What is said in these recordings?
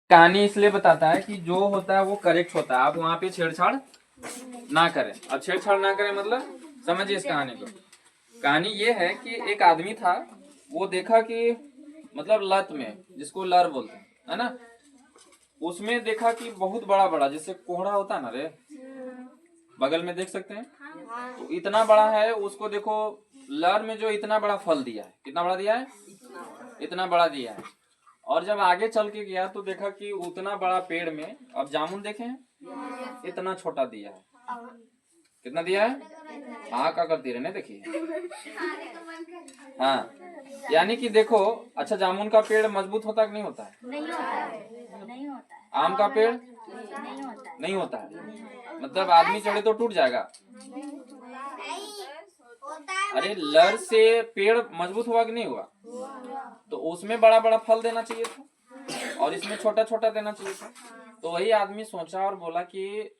कहानी इसलिए बताता है कि जो होता है वो करेक्ट होता है, आप वहां पे छेड़छाड़ ना करें। अब छेड़छाड़ ना करें मतलब समझिए इस कहानी को। कहानी ये है कि एक आदमी था, वो देखा कि मतलब लत में, जिसको लर बोलते हैं, है ना, उसमें देखा कि बहुत बड़ा बड़ा जैसे कोहड़ा होता है ना रे, बगल में देख सकते हैं, तो इतना बड़ा है उसको देखो, लर में जो इतना बड़ा फल दिया है, कितना बड़ा दिया है, इतना बड़ा दिया है। और जब आगे चल के गया तो देखा कि उतना बड़ा पेड़ में, अब जामुन देखे हैं, इतना छोटा दिया है। कितना दिया है, हाँ का करती रहने देखिए, हाँ, यानी कि देखो, अच्छा जामुन का पेड़ मजबूत होता है कि नहीं होता है? नहीं होता है, नहीं होता है। आम का पेड़ नहीं होता है, नहीं होता है, मतलब आदमी चढ़े तो टूट जाएगा। अरे लर से पेड़ मजबूत हुआ कि नहीं हुआ? तो उसमें बड़ा बड़ा फल देना चाहिए था और इसमें छोटा छोटा देना चाहिए था। तो वही आदमी सोचा और बोला कि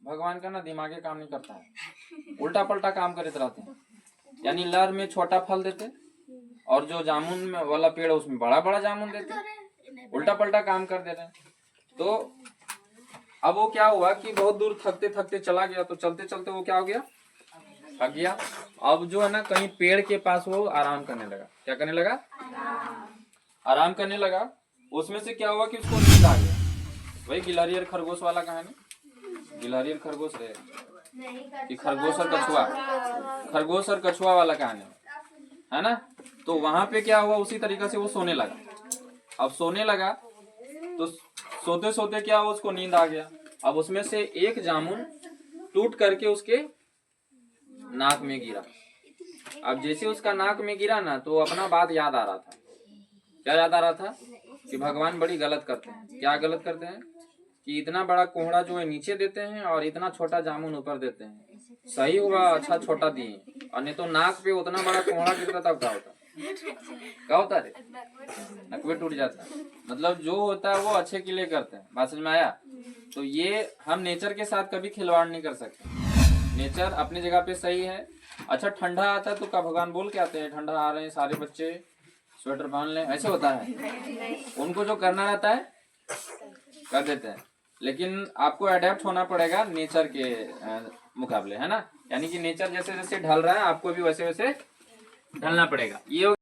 भगवान का ना दिमागे काम नहीं करता है, उल्टा पलटा काम करते रहते हैं। यानी लर में छोटा फल देते और जो जामुन में वाला पेड़ है उसमें बड़ा बड़ा जामुन देते, उल्टा पलटा काम कर दे रहे हैं। तो अब वो क्या हुआ कि बहुत दूर थकते थकते चला गया, तो चलते चलते वो क्या हो गया, थक गया। अब जो है ना कहीं पेड़ के पास वो आराम करने लगा। क्या करने लगा, आराम करने लगा। उसमें से क्या हुआ कि उसको नींद आ गया। वही गिलहरी और खरगोश वाला कहानी, गिलहरी और खरगोश रहे कि खरगोश और कछुआ, खरगोश और कछुआ वाला कहानी है ना। तो वहां पे क्या हुआ, उसी तरीके से वो सोने लगा। अब सोने लगा तो सोते सोते क्या हुआ, उसको नींद आ गया। अब उसमें से एक जामुन टूट करके उसके नाक में गिरा। अब जैसे उसका नाक में गिरा ना, तो अपना बात याद आ रहा था। क्या याद आ रहा था कि भगवान बड़ी गलत करते हैं। क्या गलत करते हैं कि इतना बड़ा कोहड़ा जो है नीचे देते हैं और इतना छोटा जामुन ऊपर देते हैं। सही हुआ अच्छा छोटा दिए, और नहीं तो नाक पे उतना बड़ा कोहड़ा गिरता तब क्या होता, क्या होता रे, नकवे टूट जाता। मतलब जो होता है वो अच्छे के लिए करते हैं। बात समझ में आया? तो ये हम नेचर के साथ कभी खिलवाड़ नहीं कर सकते। नेचर अपनी जगह पे सही है। अच्छा ठंडा आता है तो क्या भगवान बोल के आते हैं ठंडा आ रहे हैं सारे बच्चे स्वेटर पहन लें, ऐसे होता है? उनको जो करना रहता है कर देते हैं। लेकिन आपको अडेप्ट होना पड़ेगा नेचर के मुकाबले, है ना। यानी कि नेचर जैसे जैसे ढल रहा है आपको भी वैसे वैसे ढलना पड़ेगा। ये हो